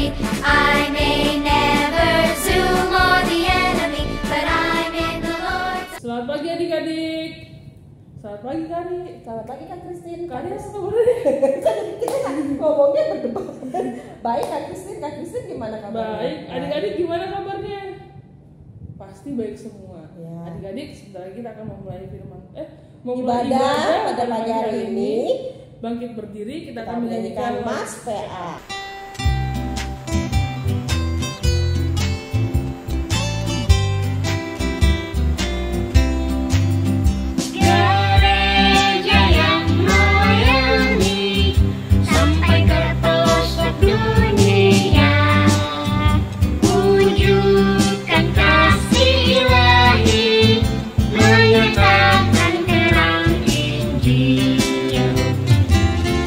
victory. I may never zoom on the enemy, but I'm in the Lord's. Selamat pagi adik-adik. Selamat pagi Kari. Selamat pagi Kak Christine. Kari apa kabarnya? Kita kan ngomongnya berdebat. Baik Kak Christine gimana kabarnya? Baik, adik-adik gimana kabarnya? Pasti baik semua. Ya. Adik-adik, sebentar lagi kita akan memulai Ibadah pada pagi hari ini. Bangkit berdiri, kita akan menyanyikan menyanyikan Mas PA. Gereja yang melayani sampai ke pelosok dunia, wujudkan kasih ilahi, menyatakan terang Injil.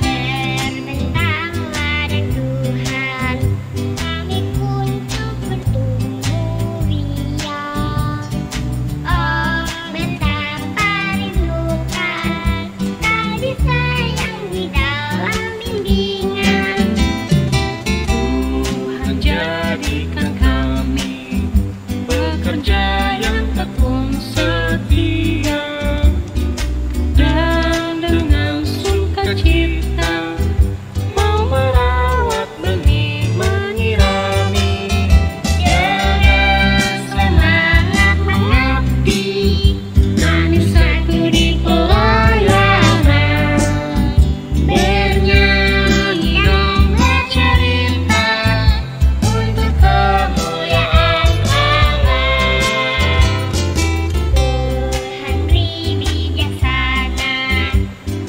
Terbentanglah dan Tuhan, kami untuk bertumbuh riang. Oh, betapa rindukan kasih sayang di dalam bimbingan. Tuhan jadikan kami pekerja yang tekun setia, dan dengan sukacita mau merawat benih menyirami. Dengan semangat mengabdi, kami satu di pelayanan, bernyanyi dan bercerita untuk kemuliaan Allah. Tuhan beri bijaksana,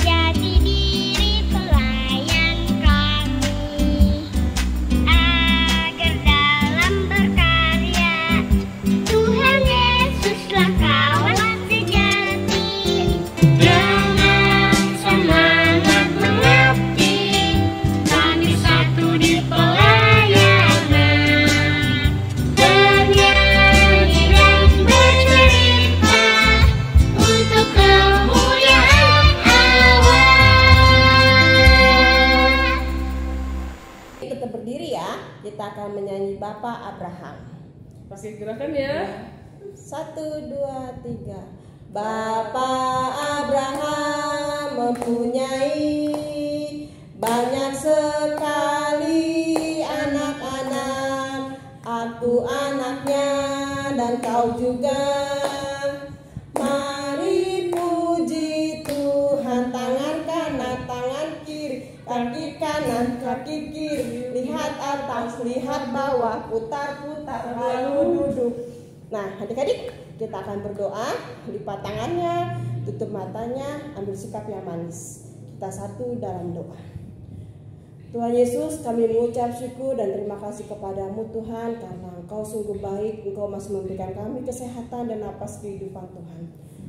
jati diri pelayan kami, agar dalam berkarya Tuhan Yesuslah kawan sejati. Dengan semangat mengabdi, kami satu di pelayanan, bernyanyi dan bercerita untuk kemuliaan Allah. Kita berdiri ya. Kita akan menyanyi Bapak Abraham. pakai gerakan ya. 1, 2, 3. Bapak Abraham mempunyai banyak sekali anak-anak. Aku anaknya dan kau juga. Mari puji Tuhan. Tangan kanan, tangan kiri, kaki kanan, kaki kiri. Lihat atas, lihat bawah, putar-putar, lalu duduk. Nah, adik-adik, kita akan berdoa. Lipat tangannya, tutup matanya, ambil sikap yang manis. Kita satu dalam doa. Tuhan Yesus, kami mengucap syukur dan terima kasih kepadamu Tuhan, karena Engkau sungguh baik. Engkau masih memberikan kami kesehatan dan napas kehidupan Tuhan.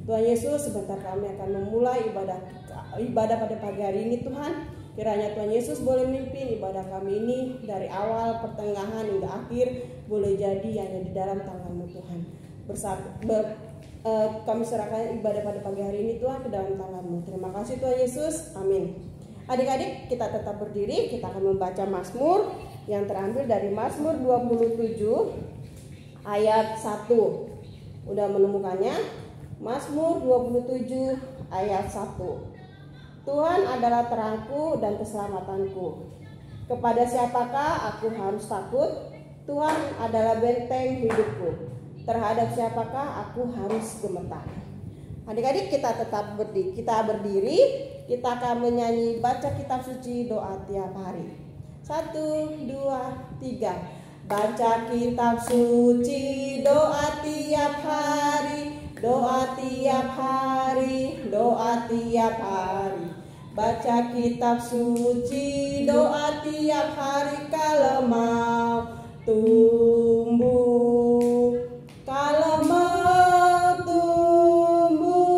Tuhan Yesus, sebentar kami akan memulai ibadah pada pagi hari ini Tuhan. Kiranya Tuhan Yesus boleh memimpin ibadah kami ini dari awal, pertengahan hingga akhir. Boleh jadi hanya di dalam tangan-Mu Tuhan. Kami serahkan ibadah pada pagi hari ini Tuhan ke dalam tangan-Mu. Terima kasih Tuhan Yesus. Amin. Adik-adik, kita tetap berdiri. Kita akan membaca Mazmur yang terambil dari Mazmur 27 ayat 1. Udah menemukannya? Mazmur 27 ayat 1. Tuhan adalah terangku dan keselamatanku. Kepada siapakah aku harus takut? Tuhan adalah benteng hidupku. Terhadap siapakah aku harus gemetar? Adik-adik, kita tetap berdiri. Kita akan menyanyi baca kitab suci doa tiap hari. 1, 2, 3. Baca kitab suci doa tiap hari. Doa tiap hari, doa tiap hari. Baca kitab suci, doa tiap hari. Kalau mau tumbuh, kalau mau tumbuh,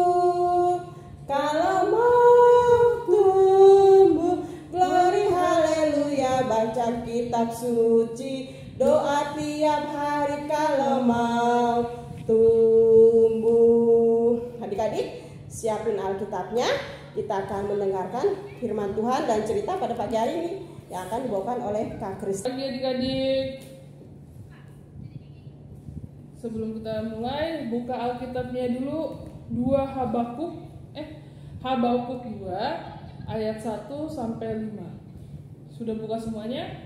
kalau mau tumbuh, glory haleluya. Baca kitab suci, doa tiap hari. Kalau mau tumbuh. Adik-adik, siapin Alkitabnya. Kita akan mendengarkan firman Tuhan dan cerita pada pagi hari ini. yang akan dibawakan oleh Kak Kris. Pagi adik-adik. Sebelum kita mulai, buka Alkitabnya dulu 2 Habakuk 2 ayat 1 sampai 5. Sudah buka semuanya?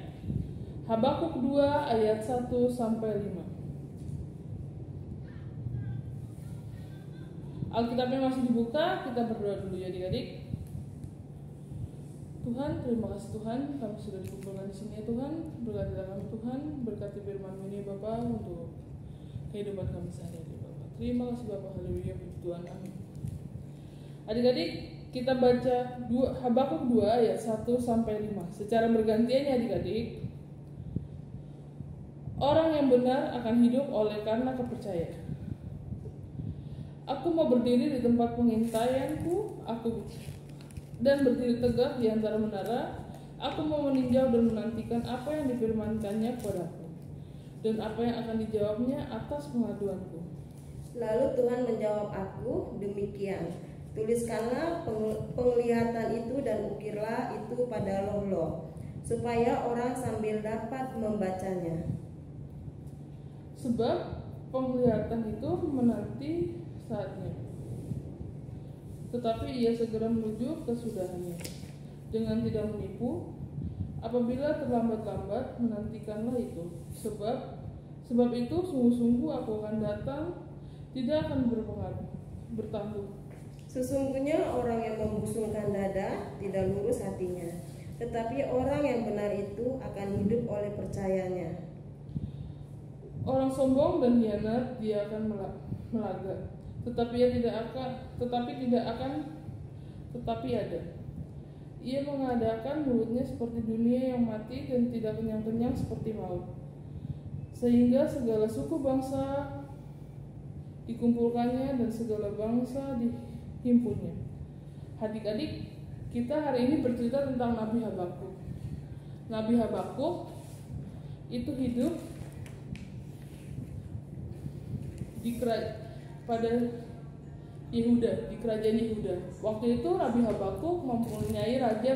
Habakuk 2 ayat 1 sampai 5. Alkitabnya masih dibuka, kita berdoa dulu ya adik-adik. Tuhan, terima kasih Tuhan, kami sudah dikumpulkan di sini ya Tuhan. Berkatilah kami Tuhan, berkati firman ini Bapa untuk kehidupan kami sehari-hari Bapa. Terima kasih Bapa, haleluya, puji Tuhan, amin. Adik-adik, kita baca Habakuk 2 ayat 1 sampai 5. Secara bergantian ya adik-adik. Orang yang benar akan hidup oleh karena kepercayaan. Aku mau berdiri di tempat pengintaianku, dan berdiri tegak di antara menara. Aku mau meninjau dan menantikan apa yang difirmankannya kepadaku, dan apa yang akan dijawabnya atas pengaduanku. Lalu Tuhan menjawab aku, demikian. Tuliskanlah penglihatan itu dan ukirlah itu pada loh-loh, supaya orang sambil dapat membacanya. Sebab penglihatan itu menanti saatnya, tetapi ia segera menuju kesudahannya. Dengan tidak menipu, apabila terlambat-lambat menantikanlah itu. Sebab itu sungguh-sungguh aku akan datang, tidak akan bertangguh. Sesungguhnya orang yang membusungkan dada tidak lurus hatinya, tetapi orang yang benar itu akan hidup oleh percayanya. Orang sombong dan hianat dia akan melaga, tetapi ada. Ia mengadakan mulutnya seperti dunia yang mati dan tidak kenyang-kenyang seperti maut. Sehingga segala suku bangsa dikumpulkannya dan segala bangsa dihimpunnya. Adik-adik, kita hari ini bercerita tentang Nabi Habakuk. Nabi Habakuk itu hidup pada Yehuda, di kerajaan Yehuda. Waktu itu Nabi Habakuk mempunyai raja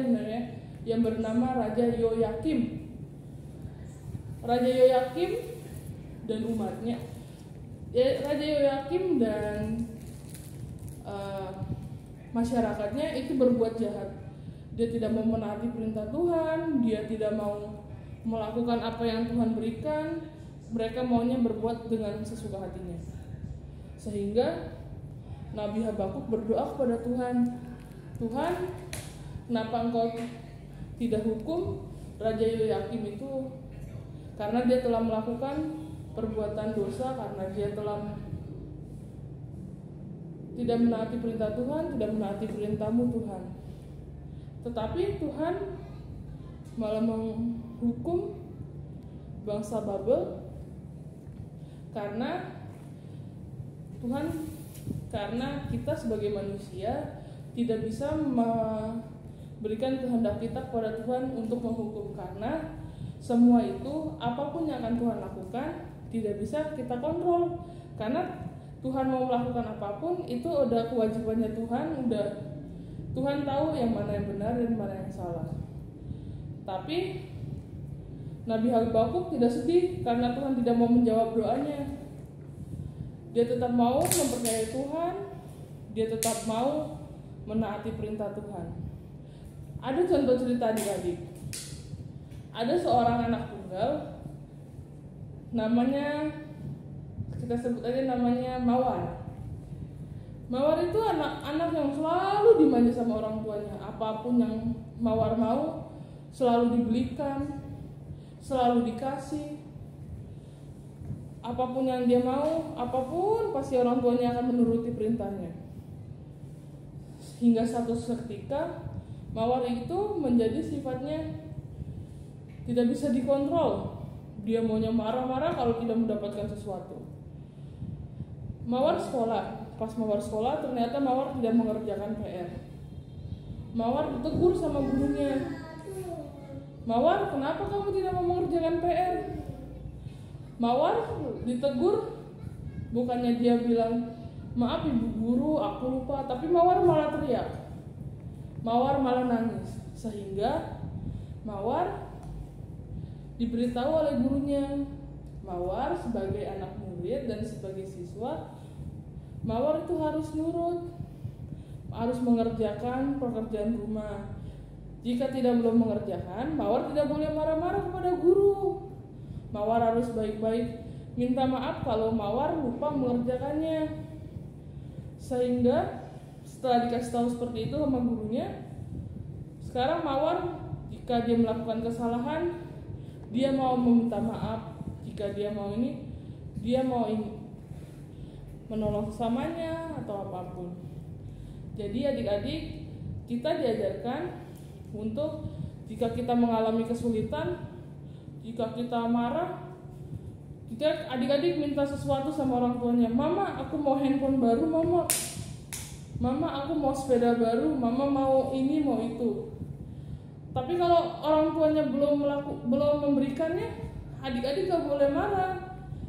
yang bernama Raja Yoyakim. Raja Yoyakim dan umatnya. Raja Yoyakim dan masyarakatnya itu berbuat jahat. Dia tidak mau menaati perintah Tuhan, dia tidak mau melakukan apa yang Tuhan berikan. Mereka maunya berbuat dengan sesuka hatinya. Sehingga Nabi Habakuk berdoa kepada Tuhan, Tuhan, kenapa engkau tidak hukum Raja Yoyakim itu? Karena dia telah melakukan perbuatan dosa, karena dia telah tidak menaati perintah Tuhan, tidak menaati perintah-Mu Tuhan. Tetapi Tuhan malah menghukum bangsa Babel karena kita sebagai manusia tidak bisa memberikan kehendak kita kepada Tuhan untuk menghukum, karena semua itu apapun yang akan Tuhan lakukan tidak bisa kita kontrol, karena Tuhan mau melakukan apapun itu udah kewajibannya Tuhan, Tuhan tahu yang mana yang benar dan mana yang salah. Tapi Nabi Habakuk tidak sedih karena Tuhan tidak mau menjawab doanya. Dia tetap mau mempercayai Tuhan, dia tetap mau menaati perintah Tuhan. Ada contoh cerita adik-adik. Ada seorang anak tunggal, kita sebut aja namanya Mawar. Mawar itu anak yang selalu dimanja sama orang tuanya. Apapun yang Mawar mau, selalu dibelikan, selalu dikasih. Apapun yang dia mau, apapun pasti orang tuanya akan menuruti perintahnya. Hingga satu ketika Mawar itu menjadi sifatnya tidak bisa dikontrol. Dia maunya marah-marah kalau tidak mendapatkan sesuatu. Mawar sekolah. Pas Mawar sekolah ternyata Mawar tidak mengerjakan PR. Mawar ditegur sama gurunya. Mawar, kenapa kamu tidak mau mengerjakan PR? Mawar ditegur, bukannya dia bilang, maaf ibu guru, aku lupa, tapi Mawar malah teriak. Mawar malah nangis, sehingga Mawar diberitahu oleh gurunya. Mawar sebagai anak murid dan sebagai siswa, Mawar itu harus nurut, harus mengerjakan pekerjaan rumah. Jika tidak belum mengerjakan, Mawar tidak boleh marah-marah kepada guru. Mawar harus baik-baik minta maaf kalau Mawar lupa mengerjakannya. Sehingga setelah dikasih tahu seperti itu sama gurunya, sekarang Mawar jika dia melakukan kesalahan, dia mau meminta maaf. Jika dia mau menolong sesamanya atau apapun. Jadi adik-adik, kita diajarkan untuk jika kita mengalami kesulitan, jika kita marah, jika adik-adik minta sesuatu sama orang tuanya, "Mama, aku mau handphone baru, Mama. Mama, aku mau sepeda baru, Mama mau ini, mau itu." Tapi kalau orang tuanya belum memberikannya, adik-adik gak boleh marah.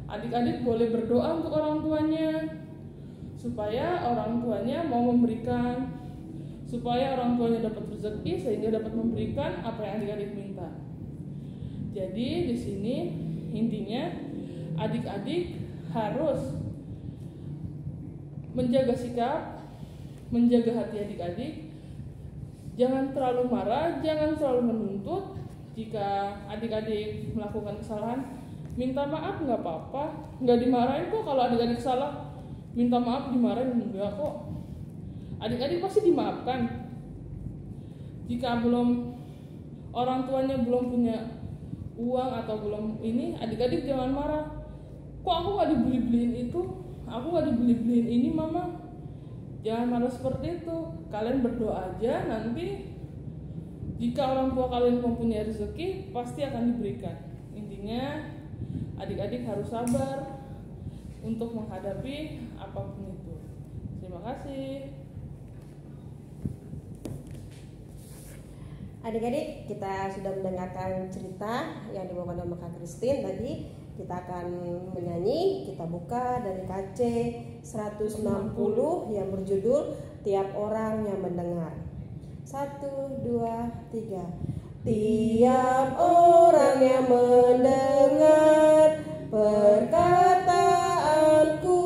Adik-adik boleh berdoa untuk orang tuanya supaya orang tuanya mau memberikan, supaya orang tuanya dapat rezeki sehingga dapat memberikan apa yang adik-adik minta. Jadi di sini intinya adik-adik harus menjaga sikap, menjaga hati adik-adik. Jangan terlalu marah, jangan terlalu menuntut. Jika adik-adik melakukan kesalahan, minta maaf nggak apa-apa, nggak dimarahin kok. Kalau adik-adik salah, minta maaf dimarahin enggak kok. Adik-adik pasti dimaafkan. Jika orang tuanya belum punya uang atau belum ini, adik-adik jangan marah. Kok aku nggak dibeli-beliin itu? Aku nggak dibeli-beliin ini, Mama. Jangan marah seperti itu. Kalian berdoa aja, nanti jika orang tua kalian mempunyai rezeki, pasti akan diberikan. Intinya, adik-adik harus sabar untuk menghadapi apapun itu. Terima kasih. Adik-adik, kita sudah mendengarkan cerita yang dibawakan oleh Kak Christine tadi. Kita akan menyanyi, kita buka dari KC 160 yang berjudul Tiap Orang Yang Mendengar. 1, 2, 3. Tiap orang yang mendengar perkataanku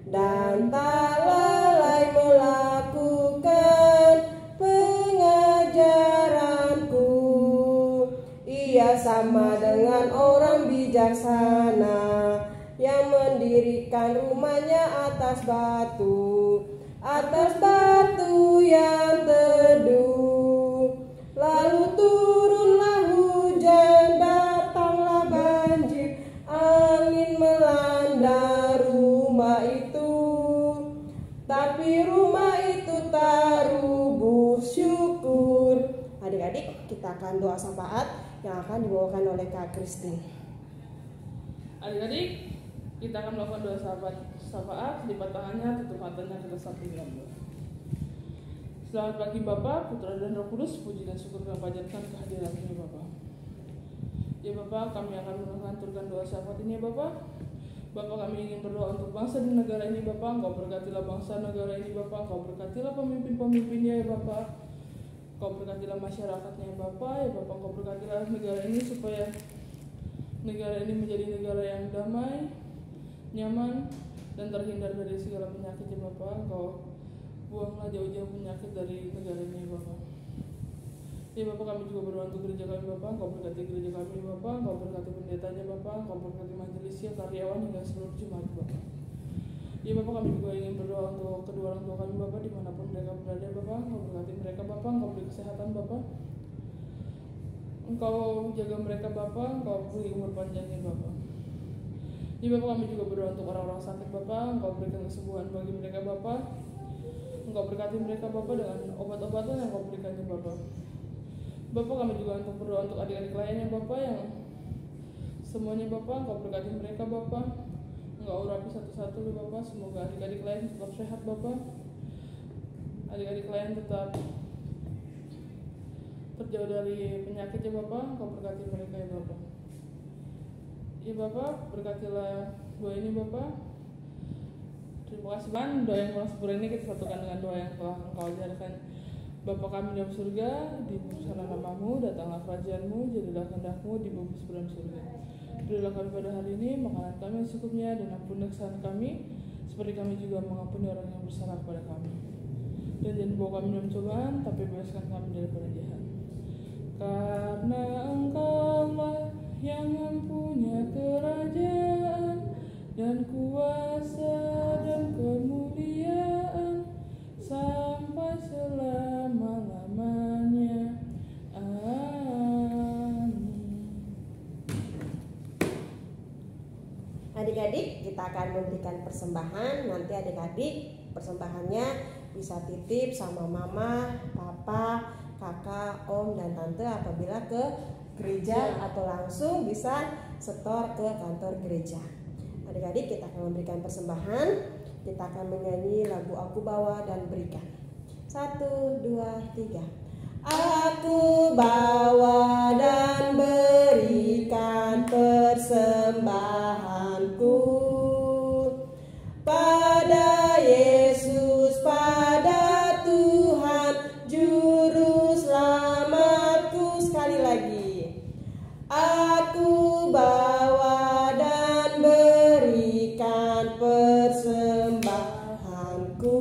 dan tak lalai melakukan pengajaranku, ia sama dengan orang bijaksana yang mendirikan rumahnya atas batu yang teduh. Lalu turunlah hujan, datanglah banjir, angin melanda rumah itu, tapi rumah itu tak rubuh. Syukur. Adik-adik, kita akan doa syafaat yang akan dibawakan oleh Kak Christine. Adik-adik, kita akan melakukan doa syafaat. Lipat tangannya, tutup matanya, kita sampingkan. Selamat pagi Bapak, Putra dan Roh Kudus. Puji dan syukur kami panjatkan kehadiran ini Bapak. Ya Bapak, kami akan mengaturkan doa syafaat ini Bapak. Bapak, kami ingin berdoa untuk bangsa dan negara ini Bapak. Engkau berkatilah bangsa negara ini Bapak. Engkau berkatilah pemimpin-pemimpinnya ya Bapak. Engkau berkatilah masyarakatnya ya Bapak. Ya Bapak, Engkau berkatilah negara ini supaya negara ini menjadi negara yang damai, nyaman, dan terhindar dari segala penyakit ya Bapak. Engkau buanglah jauh-jauh penyakit dari negara ini ya Bapak. Ya Bapak, kami juga berdoa untuk gereja kami Bapak. Engkau berkati gereja kami Bapak. Engkau berkati pendetanya Bapak. Engkau berkati majelisnya, karyawan hingga seluruh jemaat Bapak. Ya Bapak, kami juga ingin berdoa untuk kedua orang tua kami Bapak, dimanapun mereka berada Bapak. Engkau berkati mereka Bapak. Engkau beri kesehatan Bapak. Engkau jaga mereka Bapak. Engkau beri umur panjangnya Bapak. Ya Bapak, kami juga berdoa untuk orang-orang sakit Bapak. Engkau berikan kesembuhan bagi mereka Bapak. Engkau berkati mereka Bapak dengan obat-obatan yang Engkau berikan ya Bapak. Bapak, kami juga untuk berdoa untuk adik-adik lainnya Bapak yang semuanya Bapak. Engkau berkati mereka Bapak. Engkau urapi satu-satu ya Bapak. Semoga adik-adik lain tetap sehat Bapak. Adik-adik lain tetap terjauh dari penyakit ya Bapak. Engkau berkati mereka ya Bapak. Ya Bapak, berkatilah doa ini Bapak. Terima kasih Tuhan, doa yang kurang sempurna ini kita satukan dengan doa yang telah Engkau ajarkan. Bapa kami dalam surga, dikuduskanlah namamu, datanglah kerajaanmu, jadilah kehendakmu di bumi seperti dalam surga. Berilah kami pada hari ini makanan kami yang secukupnya, dan ampunilah kesalahan kami, seperti kami juga mengampuni orang yang bersalah kepada kami. Dan jangan bawa kami dalam cobaan, tapi bebaskan kami daripada jahat. Karena Engkaulah yang mempunyai kerajaan dan kuasa dan kemuliaan sampai selama-lamanya. Amin. Adik-adik, kita akan memberikan persembahan. Nanti adik-adik persembahannya bisa titip sama mama, papa, kakak, om, dan tante apabila ke gereja, atau langsung bisa setor ke kantor gereja. Adik-adik, kita akan memberikan persembahan. Kita akan menyanyi lagu Aku Bawa dan Berikan. 1, 2, 3. Aku bawa dan berikan persembahanku pada Yesus, pada Tuhan Juru Selamatku. Sekali lagi. Aku bawa dan berikan persembahanku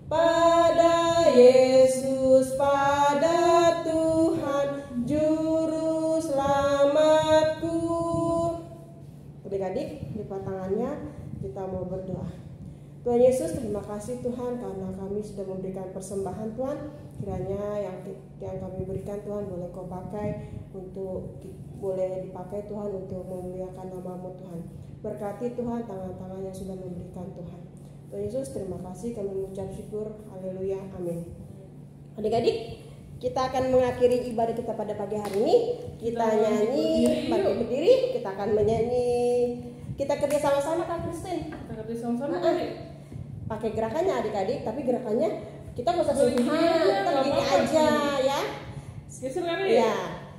pada Yesus, pada Tuhan Juru Selamatku. Adik-adik, lipat tangannya, kita mau berdoa. Tuhan Yesus, terima kasih Tuhan karena kami sudah memberikan persembahan Tuhan. Kiranya yang kami berikan Tuhan boleh Kau pakai boleh dipakai Tuhan untuk memuliakan nama-Mu Tuhan. Berkati Tuhan tangan-tangan yang sudah memberikan Tuhan. Tuhan Yesus, terima kasih, kami mengucap syukur. Haleluya, amin. Adik-adik, kita akan mengakhiri ibadah kita pada pagi hari ini. Kita nyanyi, berdiri, kita akan menyanyi. Kita kerja sama-sama Kak Kristen. Kita kerja sama-sama adik. Pakai gerakannya adik-adik, tapi gerakannya kita nggak usah Begini sentuhan, aja, kita nggak begini apa-apa. aja ya. Geser kali. Ya,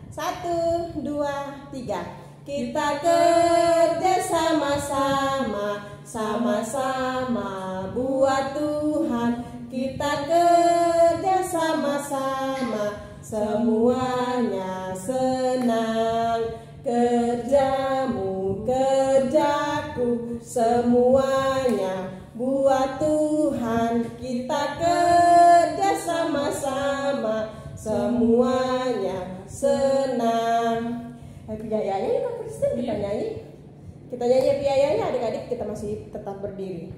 1, 2, 3. Kita kerja sama-sama, sama-sama buat Tuhan. Kita kerja sama-sama, semuanya senang. Kerjamu, kerjaku, semuanya buat Tuhan. Kita kerja sama-sama, semuanya senang. Happy Jayanya ya Kak Kristen, kita nyanyi. Kita nyanyi Happy Jayanya adik-adik, kita masih tetap berdiri.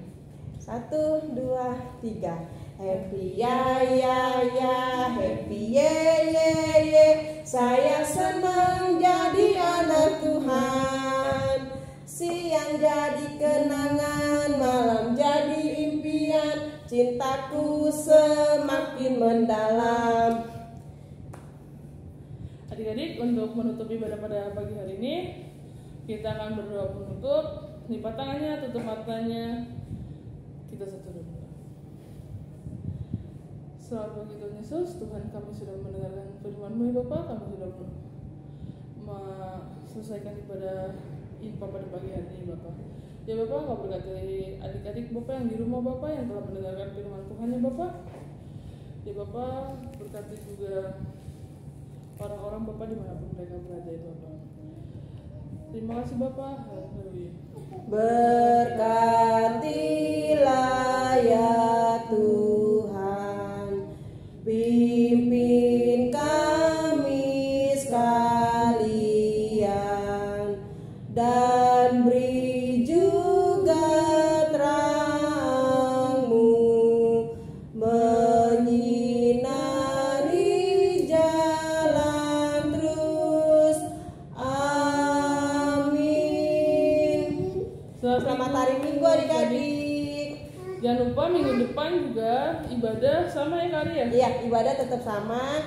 1, 2, 3. Happy Yaya ya, happy ye ye ye. Saya senang jadi anak Tuhan. Siang jadi kenangan, malam jadi impian. Cintaku semakin mendalam. Adik-adik, untuk menutup ibadah pada pagi hari ini, kita akan berdoa penutup. Lipat tangannya, tutup matanya. Kita satu dulu. Selamat pagi Tuhan Yesus. Tuhan, kami sudah mendengarkan firman-Mu ya Bapak. Kami sudah selesaikan ibadah info pada pagi hari ini Bapak. Ya Bapak, Kau berkati adik-adik Bapak yang di rumah Bapak yang telah mendengarkan firman Tuhan ya Bapak. Ya Bapak, berkati juga orang-orang Bapak dimanapun mereka berada ya Bapak. Terima kasih Bapak. Haleluya. Berkatilah ya Tuhan, pimpin kami sekalian, dan beri juga terang-Mu menyinari jalan terus. Amin. Selamat hari Minggu adik-adik. Jangan lupa minggu depan juga ibadah sama ya Kak ya. Iya, ibadah tetap sama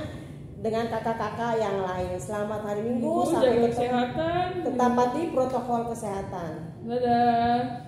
dengan kakak-kakak yang lain. Selamat hari Minggu, Ibu sampai jaga ketemu. kesehatan. Tetap patuhi protokol kesehatan. Dadah.